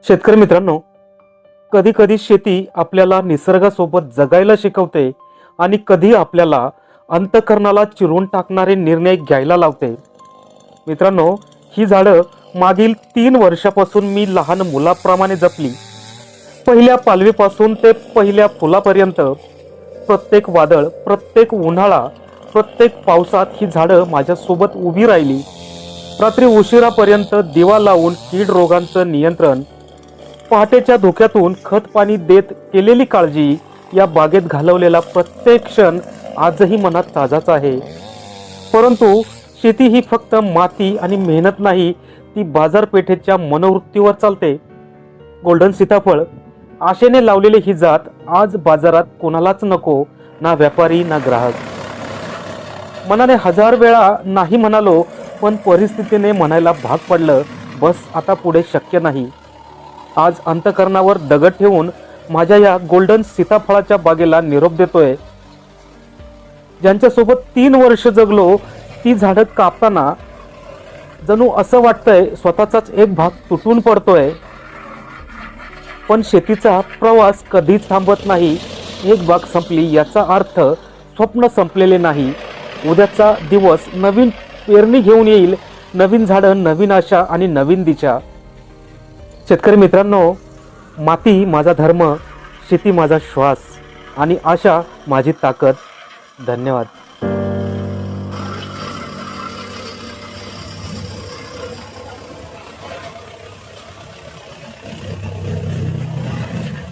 शेतकरी मित्रांनो, कधी कधी शेती आपल्याला निसर्गासोबत जगायला शिकवते आणि कधी आपल्याला अंतःकरणाला चिरून टाकणारे निर्णय घ्यायला लावते. मित्रांनो, ही झाडं मागील 3 वर्षापासून मी लहान मुलाप्रमाणे जपली. पहिल्या पालवीपासून ते पहिल्या फुलापर्यंत प्रत्येक वादळ, प्रत्येक उन्हाळा, प्रत्येक पावसात ही झाडं माझ्यासोबत उभी राहिली. रात्री उशिरापर्यंत दिवा लावून कीड रोगांचं नियंत्रण, पहाटेच्या धुक्यातून खत पाणी देत केलेली काळजी, या बागेत घालवलेला प्रत्येक क्षण आजही मनात ताजाच आहे. परंतु शेती ही फक्त माती आणि मेहनत नाही, ती बाजारपेठेच्या मनोवृत्तीवर चालते. गोल्डन सीताफळ आशेने लावलेली ही जात आज बाजारात कोणालाच नको, ना व्यापारी ना ग्राहक. मनाने 1000 वेळा नाही म्हणालो, पण परिस्थितीने म्हणायला भाग पडलं, बस आता पुढे शक्य नाही. आज अंतःकरणावर दगड ठेवून माझ्या या गोल्डन सीताफळाच्या बागेला निरोप देतोय. ज्यांच्यासोबत 3 वर्ष जगलो, ती झाडं कापताना जणू असं वाटतंय स्वतःचाच एक भाग तुटून पडतोय. पण शेतीचा प्रवास कधीच थांबत नाही. एक बाग संपली याचा अर्थ स्वप्न संपलेले नाही. उद्याचा दिवस नवीन पेरणी घेऊन येईल, नवीन झाडं, नवीन आशा आणि नवीन दिशा. शेतकरी मित्रांनो, माती माझा धर्म, शेती माझा श्वास आणि आशा माझी ताकद. धन्यवाद.